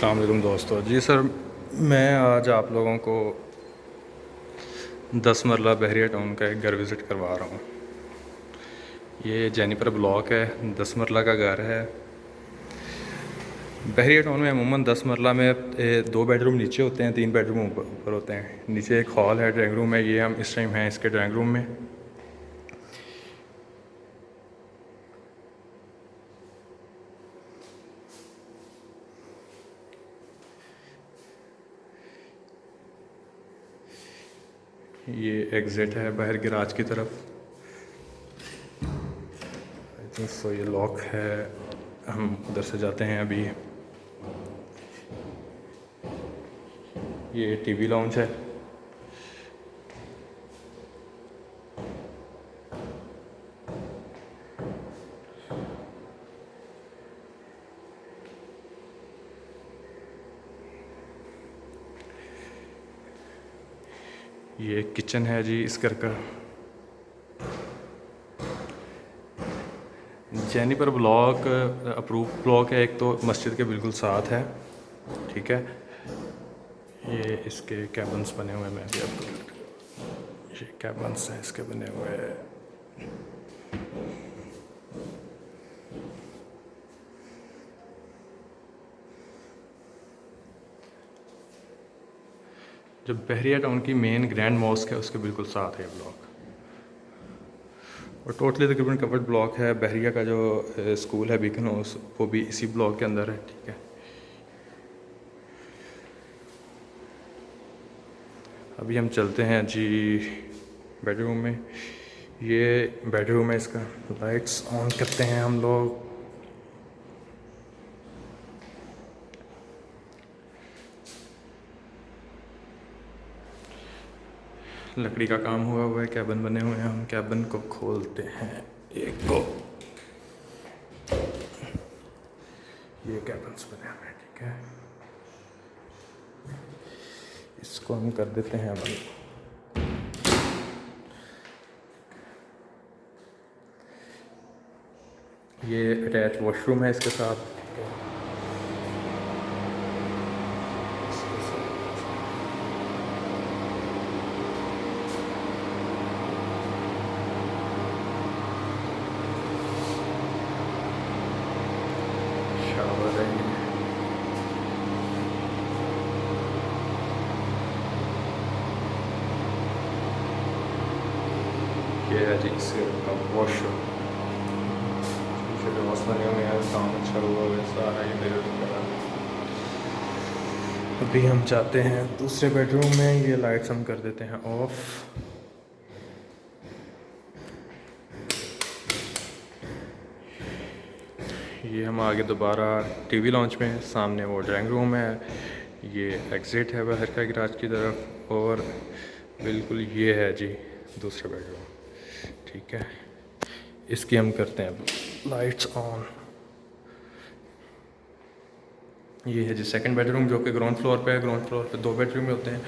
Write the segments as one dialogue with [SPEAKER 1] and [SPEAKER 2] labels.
[SPEAKER 1] अस्सलाम वालेकुम दोस्तों। जी सर, मैं आज आप लोगों को 10 मरला बहरिया टाउन का एक घर विज़िट करवा रहा हूँ। ये जेनिफर ब्लॉक है, 10 मरला का घर है। बहरिया टाउन में अमूमन 10 मरला में 2 बेडरूम नीचे होते हैं, 3 बेडरूम ऊपर होते हैं। नीचे एक हॉल है, ड्राइंग रूम है। ये हम इस टाइम हैं इसके ड्राइंग रूम में। ये एग्ज़िट है बाहर गैराज की तरफ। आई थिंक सो ये लॉक है, हम उधर से जाते हैं अभी। ये टीवी लाउंज है। ये किचन है जी इस घर का। जेनिफर ब्लॉक अप्रूव ब्लॉक है, एक तो मस्जिद के बिल्कुल साथ है, ठीक है। ये इसके कैबन्स बने हुए हैं, मैं भी आपको ये कैबन्स हैं इसके बने हुए हैं। जो बहरिया टाउन की मेन ग्रैंड मॉस्क है उसके बिल्कुल साथ है ये ब्लॉक। और टोटली तकरीबन कवर्ड ब्लॉक है। बहरिया का जो स्कूल है बीकन हाउस, वो भी इसी ब्लॉक के अंदर है, ठीक है। अभी हम चलते हैं जी बेडरूम में। ये बेडरूम है इसका। लाइट्स ऑन करते हैं हम लोग। लकड़ी का काम हुआ है, कैबिन बने हुए हैं। हम कैबिन को खोलते हैं एक को। ये कैबिन्स बने हुए हैं, ठीक है। इसको हम कर देते हैं अभी। ये अटैच वॉशरूम है इसके साथ। शावर है ये है जी इसका वॉशरूम। जो बने हुए हैं, काम अच्छा हुआ है सारा। ये मेरे अभी हम जाते हैं दूसरे बेडरूम में। ये लाइट्स हम कर देते हैं ऑफ। ये हम आगे दोबारा टीवी लॉन्च में, सामने वो ड्राइंग रूम है। ये एग्ज़िट है बाहर का गैराज की तरफ। और बिल्कुल ये है जी दूसरा बेडरूम, ठीक है। इसकी हम करते हैं लाइट्स ऑन। ये है जी सेकंड बेडरूम, जो कि ग्राउंड फ्लोर पे है। ग्राउंड फ्लोर पे 2 बेडरूम होते हैं।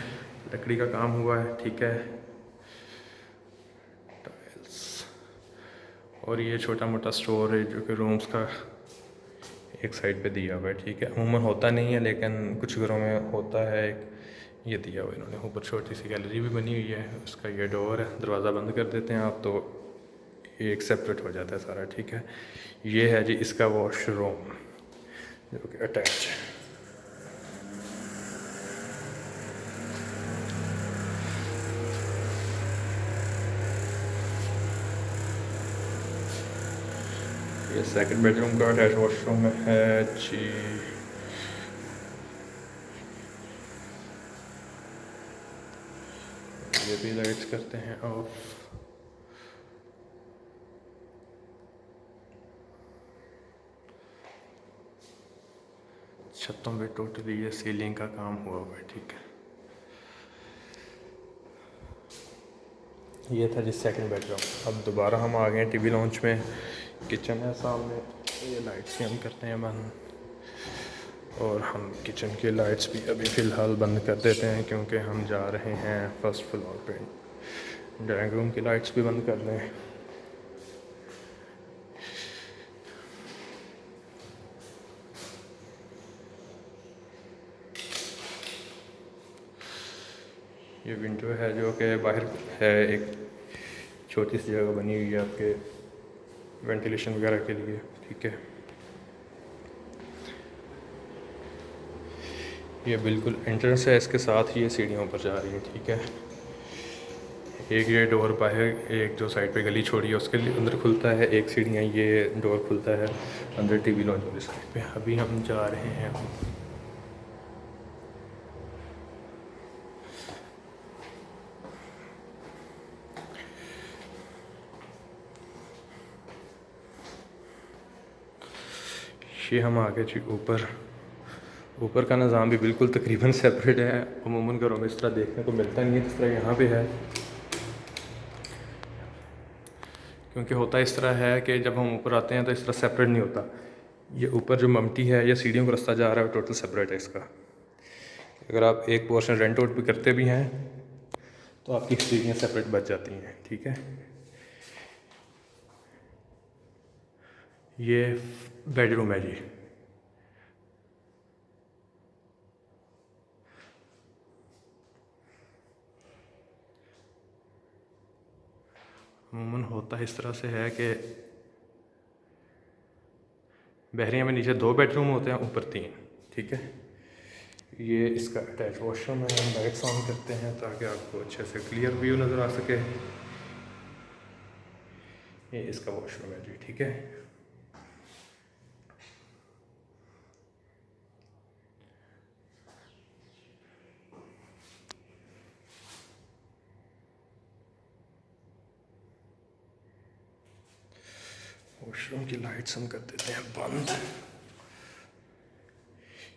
[SPEAKER 1] लकड़ी का काम हुआ है, ठीक है। टाइल्स। और ये छोटा मोटा स्टोर है जो कि रूम्स का एक साइड पे दिया हुआ है, ठीक है। अमूमन होता नहीं है लेकिन कुछ घरों में होता है। एक ये दिया हुआ इन्होंने। ऊपर छोटी सी गैलरी भी बनी हुई है। उसका ये डोर है, दरवाज़ा बंद कर देते हैं आप तो ये एक सेपरेट हो जाता है सारा, ठीक है। ये है जी इसका वॉशरूम जो कि अटैच है। ये सेकंड बेडरूम का अटैच वॉशरूम है जी। ये भी लाइट्स करते हैं ऑफ। छतों पे टोटली ये सीलिंग का काम हुआ है, ठीक है। ये था जी सेकंड बेडरूम। अब दोबारा हम आ गए हैं टीवी लॉन्च में। किचन है सामने। ये लाइट्स भी हम करते हैं बंद। और हम किचन की लाइट्स भी अभी फ़िलहाल बंद कर देते हैं क्योंकि हम जा रहे हैं फर्स्ट फ्लोर पे। ड्राइंग रूम की लाइट्स भी बंद कर दें। ये विंडो है जो कि बाहर है, एक छोटी सी जगह बनी हुई है आपके वेंटिलेशन वगैरह के लिए, ठीक है। ये बिल्कुल एंट्रेंस है, इसके साथ ही ये सीढ़ियों पर जा रही है, ठीक है। एक ये डोर बाहर, एक जो साइड पे गली छोड़ी है उसके लिए अंदर खुलता है, एक सीढ़ियाँ ये डोर खुलता है अंदर टीवी लॉन्च वाली साइड पे। अभी हम जा रहे हैं ये हम आगे जी ऊपर। ऊपर का निज़ाम भी बिल्कुल तकरीबन सेपरेट है। अमूमन घरों में इस तरह देखने को मिलता नहीं है जिस तरह यहाँ पे है, क्योंकि होता इस तरह है कि जब हम ऊपर आते हैं तो इस तरह सेपरेट नहीं होता। ये ऊपर जो ममटी है या सीढ़ियों का रास्ता जा रहा है टोटल सेपरेट है इसका। अगर आप एक पोर्शन रेंट आउट भी करते भी हैं तो आपकी सीढ़ियाँ सेपरेट बच जाती हैं, ठीक है। ये बेडरूम है जी। अमूमन होता इस तरह से है कि बहरिया में नीचे 2 बेडरूम होते हैं, ऊपर 3, ठीक है। ये इसका अटैच वॉशरूम है। हम लाइट्स ऑन करते हैं ताकि आपको अच्छे से क्लियर व्यू नज़र आ सके। ये इसका वॉशरूम है जी, ठीक है। वॉशरूम की लाइट्स हम कर देते हैं बंद।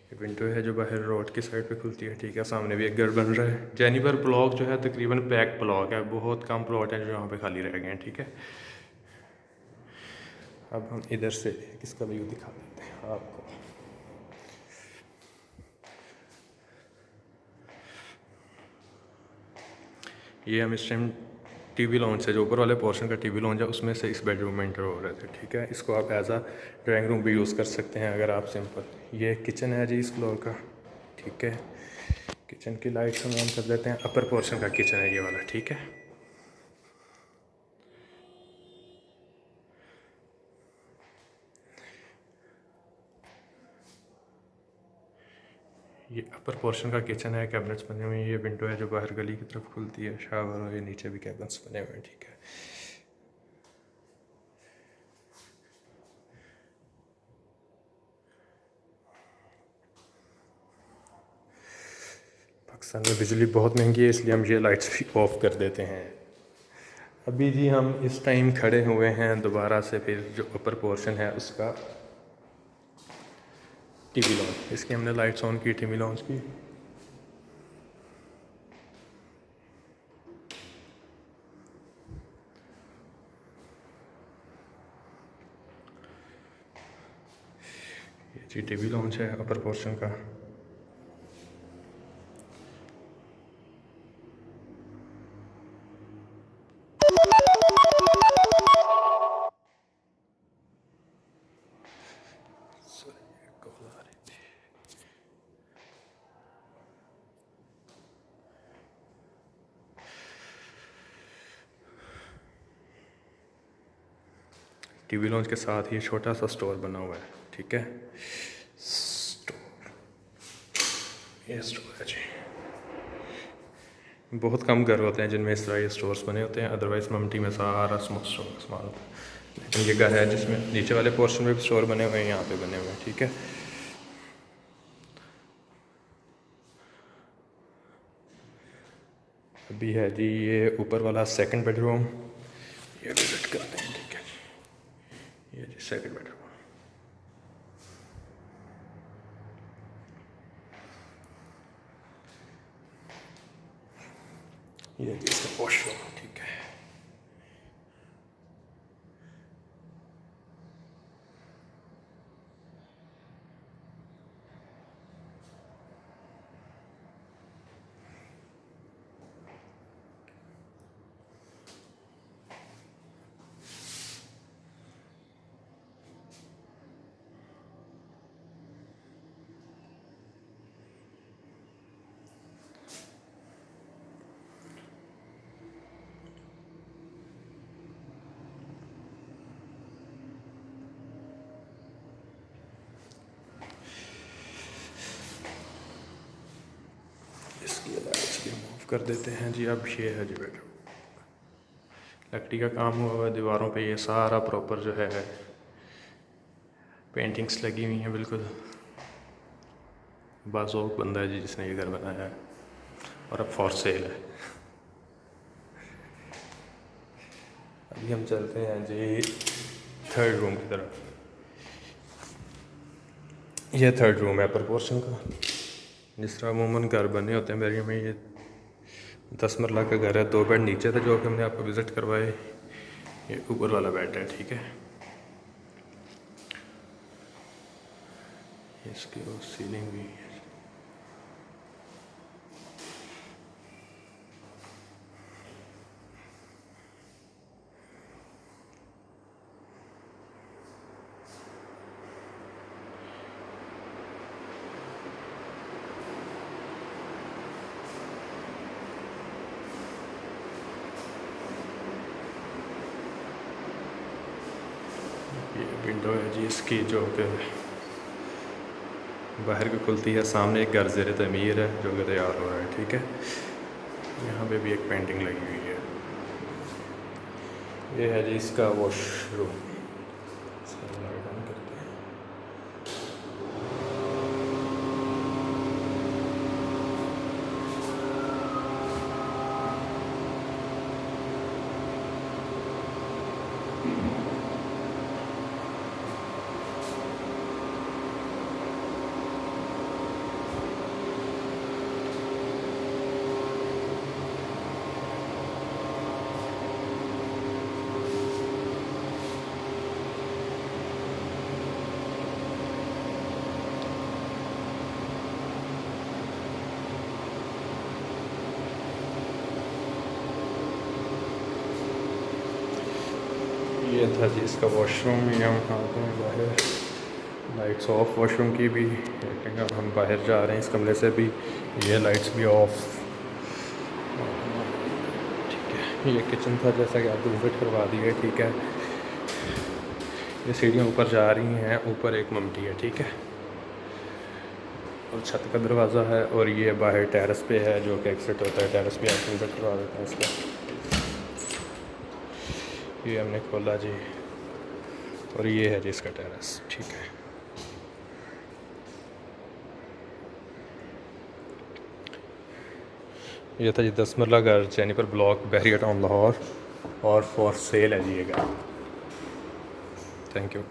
[SPEAKER 1] ये विंडो है जो बाहर रोड की साइड पे खुलती है, ठीक है। सामने भी एक घर बन रहा है। जेनिफर ब्लॉक जो है तकरीबन पैक ब्लॉक है, बहुत कम प्लॉट हैं जो यहाँ पे खाली रह गए हैं, ठीक है। अब हम इधर से इसका व्यू दिखा देते हैं आपको। ये हम इस टाइम टीवी लॉन्च से, जो ऊपर वाले पोर्शन का टीवी लॉन्च है उसमें से इस बेडरूम में एंटर हो रहे थे, ठीक है। इसको आप एज आ ड्राइंग रूम भी यूज़ कर सकते हैं अगर आप सिंपल। ये किचन है जी इस फ्लोर का, ठीक है। किचन की लाइट्स हम ऑन कर देते हैं। अपर पोर्शन का किचन है ये वाला, ठीक है। ये अपर पोर्शन का किचन है, कैबिनेट्स बने हुए हैं। ये विंडो है जो बाहर गली की तरफ खुलती है, शावर, और ये नीचे भी कैबिनेट्स बने हुए हैं, ठीक है। पाकिस्तान में बिजली बहुत महंगी है, इसलिए हम ये लाइट्स भी ऑफ कर देते हैं। अभी जी हम इस टाइम खड़े हुए हैं दोबारा से फिर जो अपर पोर्शन है उसका टीवी लॉन्च। इसकी हमने लाइट्स ऑन की, टीवी लॉन्च की। ये जी टीवी लॉन्च है अपर पोर्शन का। टीवी लॉन्च के साथ ही छोटा सा स्टोर बना हुआ है, ठीक है। स्टोर, ये स्टोर है जी। बहुत कम घर होते हैं जिनमें इस तरह ये स्टोर्स बने होते हैं, अदरवाइज़ ममटी में सारा स्मॉल स्टोर सामान होता है। लेकिन ये घर है जिसमें नीचे वाले पोर्शन में भी स्टोर बने हुए हैं, यहाँ पे बने हुए हैं, ठीक है। अभी है जी ये ऊपर वाला सेकंड बेडरूम, ये विजिट करते हैं, ठीक है जी। ये जी सेकंड बेडरूम। ये जी इसका वॉशरूम, ठीक है। कर देते हैं जी। अब ये है जी बेडरूम, लकड़ी का काम हुआ हुआ है दीवारों पे, ये सारा प्रॉपर जो है पेंटिंग्स लगी हुई हैं बिल्कुल। बाज़ौक बंदा है जी जिसने ये घर बनाया है, और अब फॉर सेल है। अभी हम चलते हैं जी थर्ड रूम की तरफ। ये थर्ड रूम है अपर पोर्शन का। जिस तरह अमूमन घर बने होते हैं मेरे में, ये 10 मरला का घर है। 2 बेड नीचे थे जो कि हमने आपको विज़िट करवाए, ये ऊपर वाला बेड है, ठीक है। इसकी वो सीलिंग भी है। ये विंडो है जी इसकी जो कि बाहर की खुलती है। सामने एक घर ज़ेर तमीर है जो कि तैयार हो रहा है, ठीक है। यहाँ पे भी एक पेंटिंग लगी हुई है। ये है जी इसका वॉशरूम। इसका लाइट ऑन करते हैं। ये था जी इसका वॉशरूम। ये हम आते हैं बाहर, लाइट्स ऑफ वॉशरूम की भी। लेकिन अब हम बाहर जा रहे हैं इस कमरे से भी, ये लाइट्स भी ऑफ, ठीक है। ये किचन था जैसा कि आपको विजिट करवा दी है, ठीक है। ये सीढ़ियाँ ऊपर जा रही हैं, ऊपर एक ममटी है, ठीक है, और छत का दरवाज़ा है। और ये बाहर टेरेस पे है जो कि एग्जिट होता है। टेरेस भी आपको विजिट करवा देते हैं इसका। ये हमने खोला जी, और ये है जी इसका टेरेस, ठीक है। ये था जी 10 मरला घर, जेनिफर ब्लॉक, बहरिया टाउन, लाहौर, और फॉर सेल है जी ये घर। Thank you.